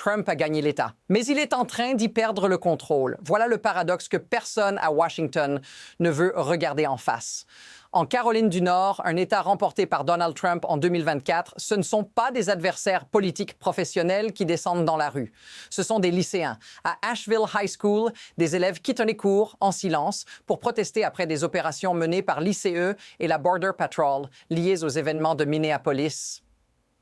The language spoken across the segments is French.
Trump a gagné l'État. Mais il est en train d'y perdre le contrôle. Voilà le paradoxe que personne à Washington ne veut regarder en face. En Caroline du Nord, un État remporté par Donald Trump en 2024, ce ne sont pas des adversaires politiques professionnels qui descendent dans la rue. Ce sont des lycéens. À Asheville High School, des élèves quittent les cours en silence pour protester après des opérations menées par l'ICE et la Border Patrol liées aux événements de Minneapolis.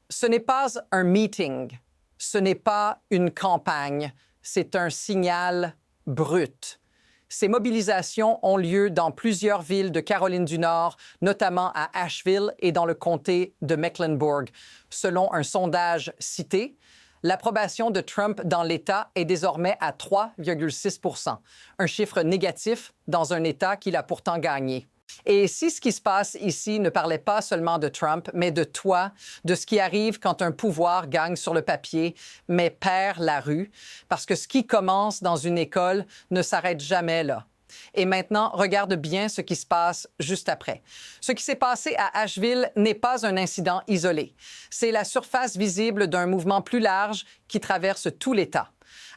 Ce n'est pas un meeting, ce n'est pas une campagne, c'est un signal brut. Ces mobilisations ont lieu dans plusieurs villes de Caroline du Nord, notamment à Asheville et dans le comté de Mecklenburg. Selon un sondage cité, l'approbation de Trump dans l'État est désormais à 3,6 %, un chiffre négatif dans un État qu'il a pourtant gagné. Et si ce qui se passe ici ne parlait pas seulement de Trump, mais de toi, de ce qui arrive quand un pouvoir gagne sur le papier, mais perd la rue, parce que ce qui commence dans une école ne s'arrête jamais là. Et maintenant, regarde bien ce qui se passe juste après. Ce qui s'est passé à Asheville n'est pas un incident isolé. C'est la surface visible d'un mouvement plus large qui traverse tout l'État.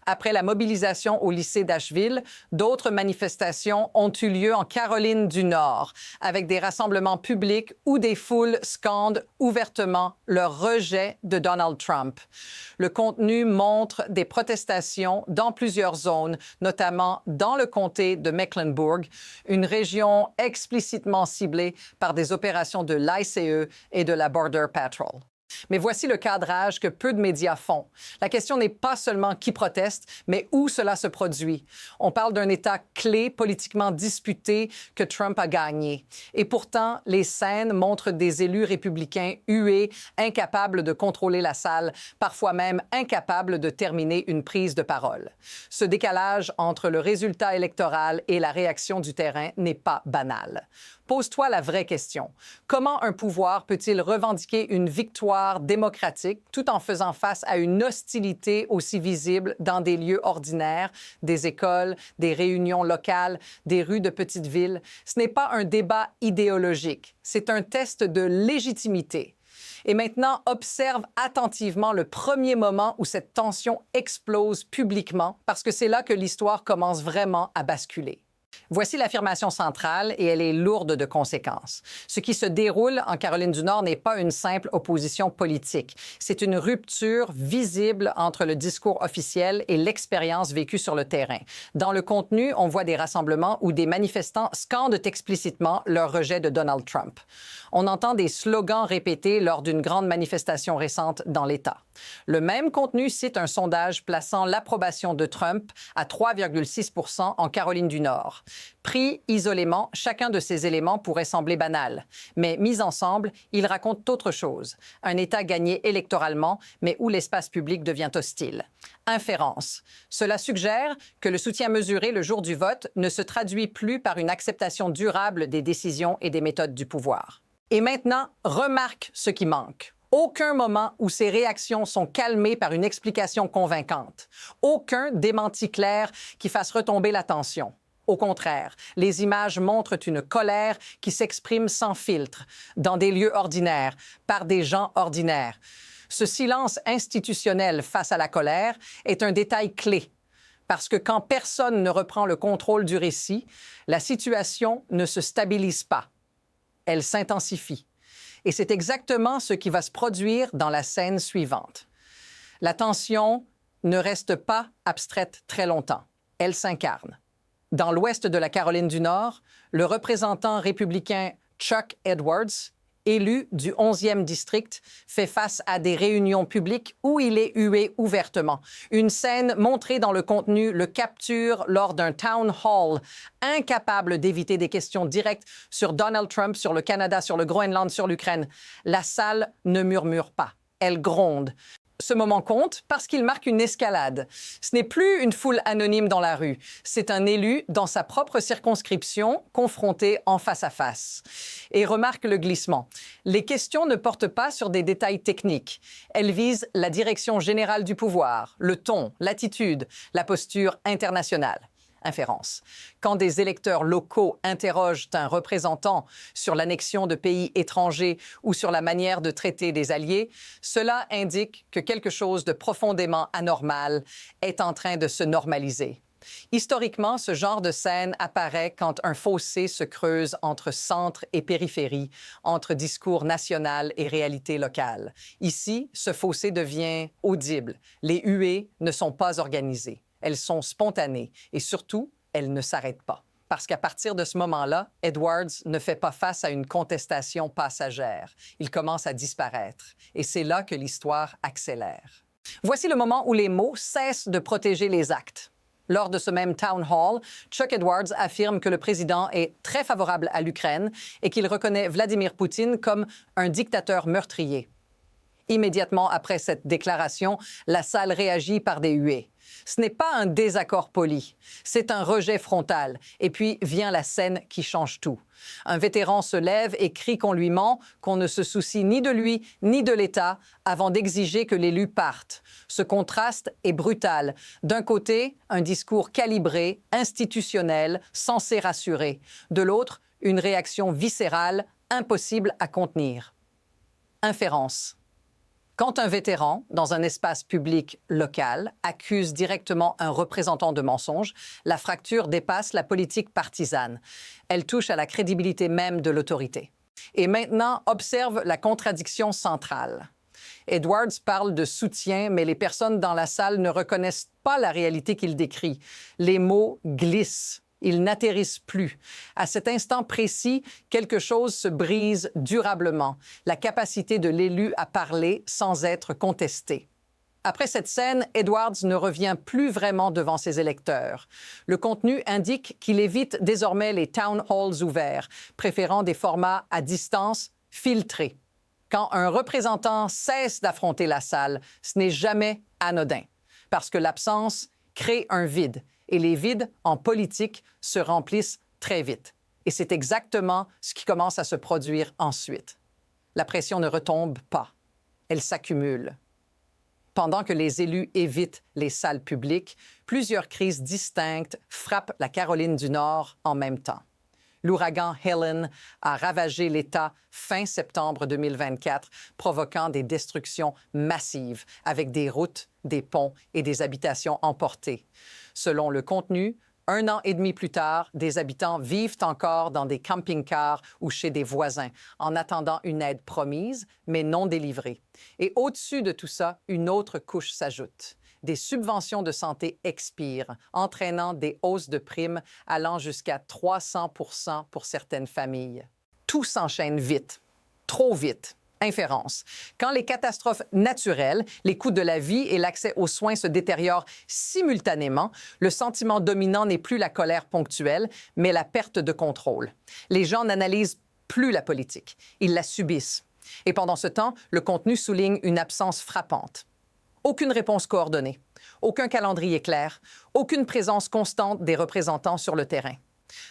Après la mobilisation au lycée d'Asheville, d'autres manifestations ont eu lieu en Caroline du Nord, avec des rassemblements publics où des foules scandent ouvertement leur rejet de Donald Trump. Le contenu montre des protestations dans plusieurs zones, notamment dans le comté de Mecklenburg, une région explicitement ciblée par des opérations de l'ICE et de la Border Patrol. Mais voici le cadrage que peu de médias font. La question n'est pas seulement qui proteste, mais où cela se produit. On parle d'un État clé politiquement disputé que Trump a gagné. Et pourtant, les scènes montrent des élus républicains hués, incapables de contrôler la salle, parfois même incapables de terminer une prise de parole. Ce décalage entre le résultat électoral et la réaction du terrain n'est pas banal. Pose-toi la vraie question. Comment un pouvoir peut-il revendiquer une victoire démocratique tout en faisant face à une hostilité aussi visible dans des lieux ordinaires, des écoles, des réunions locales, des rues de petites villes? Ce n'est pas un débat idéologique, c'est un test de légitimité. Et maintenant, observe attentivement le premier moment où cette tension explose publiquement, parce que c'est là que l'histoire commence vraiment à basculer. Voici l'affirmation centrale et elle est lourde de conséquences. Ce qui se déroule en Caroline du Nord n'est pas une simple opposition politique. C'est une rupture visible entre le discours officiel et l'expérience vécue sur le terrain. Dans le contenu, on voit des rassemblements où des manifestants scandent explicitement leur rejet de Donald Trump. On entend des slogans répétés lors d'une grande manifestation récente dans l'État. Le même contenu cite un sondage plaçant l'approbation de Trump à 3,6 % en Caroline du Nord. Pris isolément, chacun de ces éléments pourrait sembler banal. Mais mis ensemble, ils racontent autre chose. Un État gagné électoralement, mais où l'espace public devient hostile. Inférence. Cela suggère que le soutien mesuré le jour du vote ne se traduit plus par une acceptation durable des décisions et des méthodes du pouvoir. Et maintenant, remarque ce qui manque. Aucun moment où ces réactions sont calmées par une explication convaincante. Aucun démenti clair qui fasse retomber la tension. Au contraire, les images montrent une colère qui s'exprime sans filtre, dans des lieux ordinaires, par des gens ordinaires. Ce silence institutionnel face à la colère est un détail clé, parce que quand personne ne reprend le contrôle du récit, la situation ne se stabilise pas. Elle s'intensifie. Et c'est exactement ce qui va se produire dans la scène suivante. La tension ne reste pas abstraite très longtemps. Elle s'incarne. Dans l'ouest de la Caroline du Nord, le représentant républicain Chuck Edwards, élu du 11e district, fait face à des réunions publiques où il est hué ouvertement. Une scène montrée dans le contenu le capture lors d'un town hall, incapable d'éviter des questions directes sur Donald Trump, sur le Canada, sur le Groenland, sur l'Ukraine. La salle ne murmure pas, elle gronde. Ce moment compte parce qu'il marque une escalade. Ce n'est plus une foule anonyme dans la rue. C'est un élu dans sa propre circonscription, confronté en face à face. Et remarque le glissement. Les questions ne portent pas sur des détails techniques. Elles visent la direction générale du pouvoir, le ton, l'attitude, la posture internationale. Inférence. Quand des électeurs locaux interrogent un représentant sur l'annexion de pays étrangers ou sur la manière de traiter des alliés, cela indique que quelque chose de profondément anormal est en train de se normaliser. Historiquement, ce genre de scène apparaît quand un fossé se creuse entre centre et périphérie, entre discours national et réalité locale. Ici, ce fossé devient audible. Les huées ne sont pas organisées. Elles sont spontanées et surtout, elles ne s'arrêtent pas. Parce qu'à partir de ce moment-là, Edwards ne fait pas face à une contestation passagère. Il commence à disparaître. Et c'est là que l'histoire accélère. Voici le moment où les mots cessent de protéger les actes. Lors de ce même town hall, Chuck Edwards affirme que le président est très favorable à l'Ukraine et qu'il reconnaît Vladimir Poutine comme un dictateur meurtrier. Immédiatement après cette déclaration, la salle réagit par des huées. Ce n'est pas un désaccord poli, c'est un rejet frontal. Et puis vient la scène qui change tout. Un vétéran se lève et crie qu'on lui ment, qu'on ne se soucie ni de lui ni de l'État, avant d'exiger que l'élu parte. Ce contraste est brutal. D'un côté, un discours calibré, institutionnel, censé rassurer. De l'autre, une réaction viscérale, impossible à contenir. Inférence. Quand un vétéran, dans un espace public local, accuse directement un représentant de mensonge, la fracture dépasse la politique partisane. Elle touche à la crédibilité même de l'autorité. Et maintenant, observe la contradiction centrale. Edwards parle de soutien, mais les personnes dans la salle ne reconnaissent pas la réalité qu'il décrit. Les mots glissent. Ils n'atterrissent plus. À cet instant précis, quelque chose se brise durablement, la capacité de l'élu à parler sans être contesté. Après cette scène, Edwards ne revient plus vraiment devant ses électeurs. Le contenu indique qu'il évite désormais les town halls ouverts, préférant des formats à distance filtrés. Quand un représentant cesse d'affronter la salle, ce n'est jamais anodin, parce que l'absence crée un vide. Et les vides, en politique, se remplissent très vite. Et c'est exactement ce qui commence à se produire ensuite. La pression ne retombe pas. Elle s'accumule. Pendant que les élus évitent les salles publiques, plusieurs crises distinctes frappent la Caroline du Nord en même temps. L'ouragan Helen a ravagé l'État fin septembre 2024, provoquant des destructions massives avec des routes, des ponts et des habitations emportées. Selon le contenu, 1 an et demi plus tard, des habitants vivent encore dans des camping-cars ou chez des voisins, en attendant une aide promise, mais non délivrée. Et au-dessus de tout ça, une autre couche s'ajoute. Des subventions de santé expirent, entraînant des hausses de primes allant jusqu'à 300% pour certaines familles. Tout s'enchaîne vite, trop vite. Inférence. Quand les catastrophes naturelles, les coûts de la vie et l'accès aux soins se détériorent simultanément, le sentiment dominant n'est plus la colère ponctuelle, mais la perte de contrôle. Les gens n'analysent plus la politique, ils la subissent. Et pendant ce temps, le contenu souligne une absence frappante. Aucune réponse coordonnée, aucun calendrier clair, aucune présence constante des représentants sur le terrain.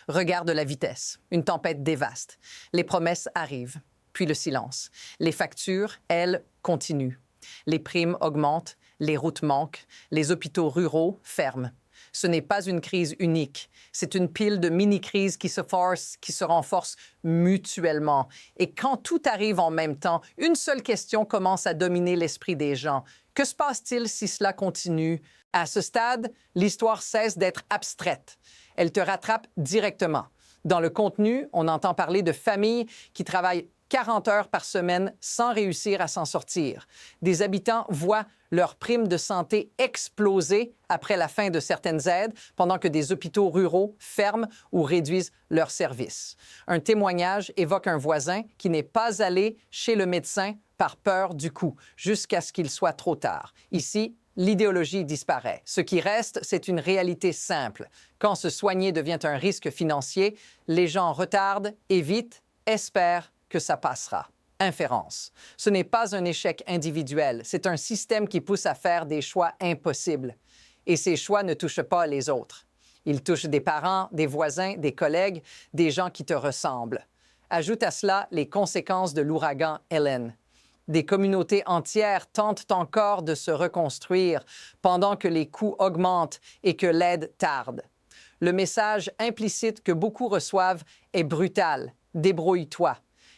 Regarde la vitesse, une tempête dévaste. Les promesses arrivent, puis le silence. Les factures, elles, continuent. Les primes augmentent, les routes manquent, les hôpitaux ruraux ferment. Ce n'est pas une crise unique, c'est une pile de mini-crises qui se renforcent mutuellement. Et quand tout arrive en même temps, une seule question commence à dominer l'esprit des gens. Que se passe-t-il si cela continue? À ce stade, l'histoire cesse d'être abstraite. Elle te rattrape directement. Dans le contenu, on entend parler de familles qui travaillent 40 heures par semaine sans réussir à s'en sortir. Des habitants voient leurs primes de santé exploser après la fin de certaines aides, pendant que des hôpitaux ruraux ferment ou réduisent leurs services. Un témoignage évoque un voisin qui n'est pas allé chez le médecin par peur du coût, jusqu'à ce qu'il soit trop tard. Ici, l'idéologie disparaît. Ce qui reste, c'est une réalité simple. Quand se soigner devient un risque financier, les gens retardent, évitent, espèrent que ça passera. Inférence. Ce n'est pas un échec individuel, c'est un système qui pousse à faire des choix impossibles. Et ces choix ne touchent pas les autres. Ils touchent des parents, des voisins, des collègues, des gens qui te ressemblent. Ajoute à cela les conséquences de l'ouragan Helen. Des communautés entières tentent encore de se reconstruire pendant que les coûts augmentent et que l'aide tarde. Le message implicite que beaucoup reçoivent est brutal. Débrouille-toi.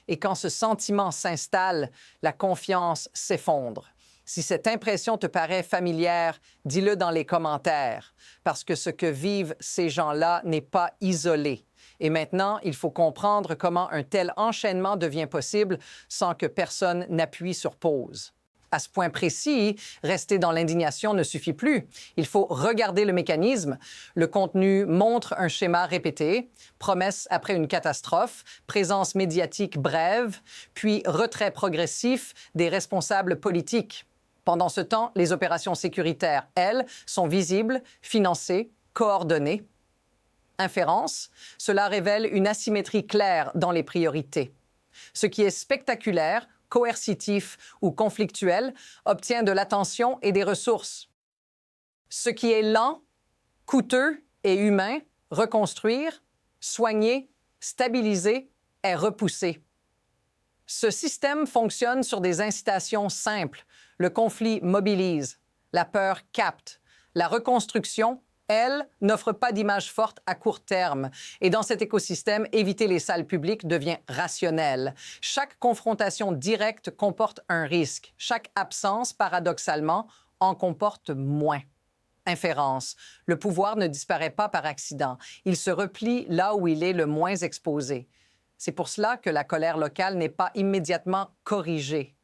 Et quand ce sentiment s'installe, la confiance s'effondre. Si cette impression te paraît familière, dis-le dans les commentaires, parce que ce que vivent ces gens-là n'est pas isolé. Et maintenant, il faut comprendre comment un tel enchaînement devient possible sans que personne n'appuie sur pause. À ce point précis, rester dans l'indignation ne suffit plus. Il faut regarder le mécanisme. Le contenu montre un schéma répété, promesse après une catastrophe, présence médiatique brève, puis retrait progressif des responsables politiques. Pendant ce temps, les opérations sécuritaires, elles, sont visibles, financées, coordonnées. Inférence, cela révèle une asymétrie claire dans les priorités. Ce qui est spectaculaire, coercitif ou conflictuel obtient de l'attention et des ressources. Ce qui est lent, coûteux et humain, reconstruire, soigner, stabiliser, est repoussé. Ce système fonctionne sur des incitations simples. Le conflit mobilise, la peur capte, la reconstruction, elle, n'offre pas d'image forte à court terme. Et dans cet écosystème, éviter les salles publiques devient rationnel. Chaque confrontation directe comporte un risque. Chaque absence, paradoxalement, en comporte moins. Inférence. Le pouvoir ne disparaît pas par accident. Il se replie là où il est le moins exposé. C'est pour cela que la colère locale n'est pas immédiatement corrigée.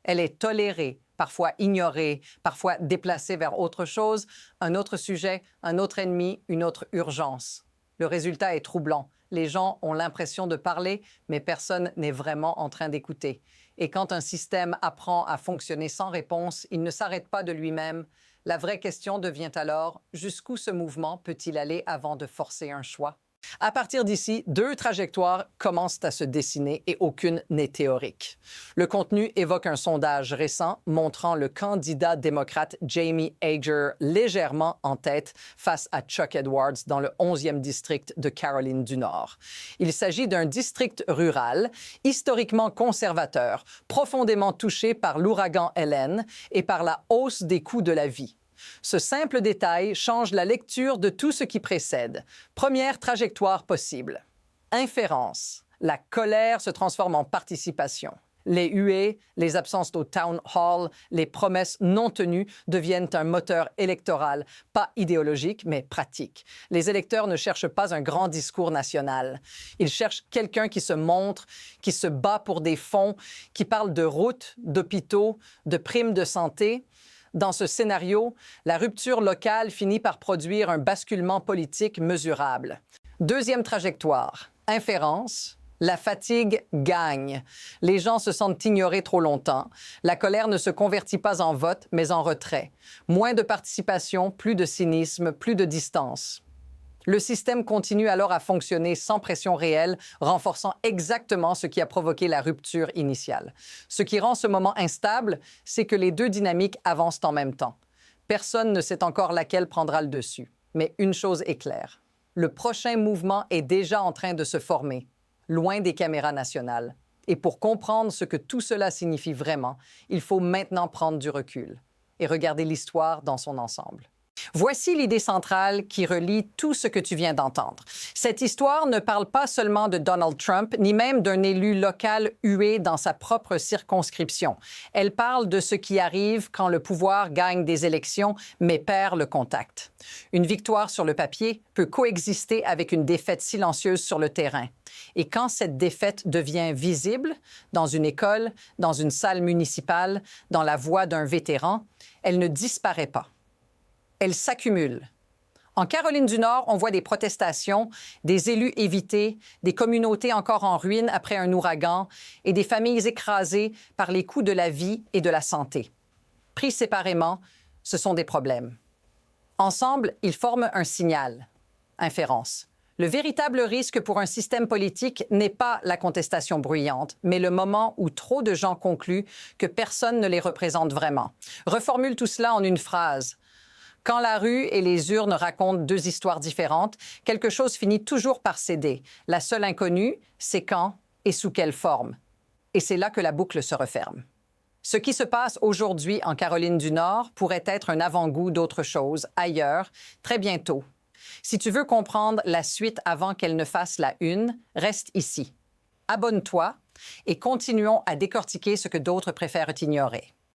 Elle est tolérée, parfois ignorée, parfois déplacée vers autre chose, un autre sujet, un autre ennemi, une autre urgence. Le résultat est troublant. Les gens ont l'impression de parler, mais personne n'est vraiment en train d'écouter. Et quand un système apprend à fonctionner sans réponse, il ne s'arrête pas de lui-même. La vraie question devient alors, jusqu'où ce mouvement peut-il aller avant de forcer un choix? À partir d'ici, deux trajectoires commencent à se dessiner et aucune n'est théorique. Le contenu évoque un sondage récent montrant le candidat démocrate Jamie Ager légèrement en tête face à Chuck Edwards dans le 11e district de Caroline du Nord. Il s'agit d'un district rural, historiquement conservateur, profondément touché par l'ouragan Helen et par la hausse des coûts de la vie. Ce simple détail change la lecture de tout ce qui précède. Première trajectoire possible. Inférence. La colère se transforme en participation. Les huées, les absences au town hall, les promesses non tenues deviennent un moteur électoral, pas idéologique, mais pratique. Les électeurs ne cherchent pas un grand discours national. Ils cherchent quelqu'un qui se montre, qui se bat pour des fonds, qui parle de routes, d'hôpitaux, de primes de santé. Dans ce scénario, la rupture locale finit par produire un basculement politique mesurable. Deuxième trajectoire, inférence. La fatigue gagne. Les gens se sentent ignorés trop longtemps. La colère ne se convertit pas en vote, mais en retrait. Moins de participation, plus de cynisme, plus de distance. Le système continue alors à fonctionner sans pression réelle, renforçant exactement ce qui a provoqué la rupture initiale. Ce qui rend ce moment instable, c'est que les deux dynamiques avancent en même temps. Personne ne sait encore laquelle prendra le dessus. Mais une chose est claire. Le prochain mouvement est déjà en train de se former, loin des caméras nationales. Et pour comprendre ce que tout cela signifie vraiment, il faut maintenant prendre du recul et regarder l'histoire dans son ensemble. Voici l'idée centrale qui relie tout ce que tu viens d'entendre. Cette histoire ne parle pas seulement de Donald Trump, ni même d'un élu local hué dans sa propre circonscription. Elle parle de ce qui arrive quand le pouvoir gagne des élections, mais perd le contact. Une victoire sur le papier peut coexister avec une défaite silencieuse sur le terrain. Et quand cette défaite devient visible, dans une école, dans une salle municipale, dans la voix d'un vétéran, elle ne disparaît pas. Elle s'accumule. En Caroline du Nord, on voit des protestations, des élus évités, des communautés encore en ruine après un ouragan et des familles écrasées par les coûts de la vie et de la santé. Pris séparément, ce sont des problèmes. Ensemble, ils forment un signal. Inférence. Le véritable risque pour un système politique n'est pas la contestation bruyante, mais le moment où trop de gens concluent que personne ne les représente vraiment. Reformule tout cela en une phrase. Quand la rue et les urnes racontent deux histoires différentes, quelque chose finit toujours par céder. La seule inconnue, c'est quand et sous quelle forme. Et c'est là que la boucle se referme. Ce qui se passe aujourd'hui en Caroline du Nord pourrait être un avant-goût d'autre chose, ailleurs, très bientôt. Si tu veux comprendre la suite avant qu'elle ne fasse la une, reste ici. Abonne-toi et continuons à décortiquer ce que d'autres préfèrent ignorer.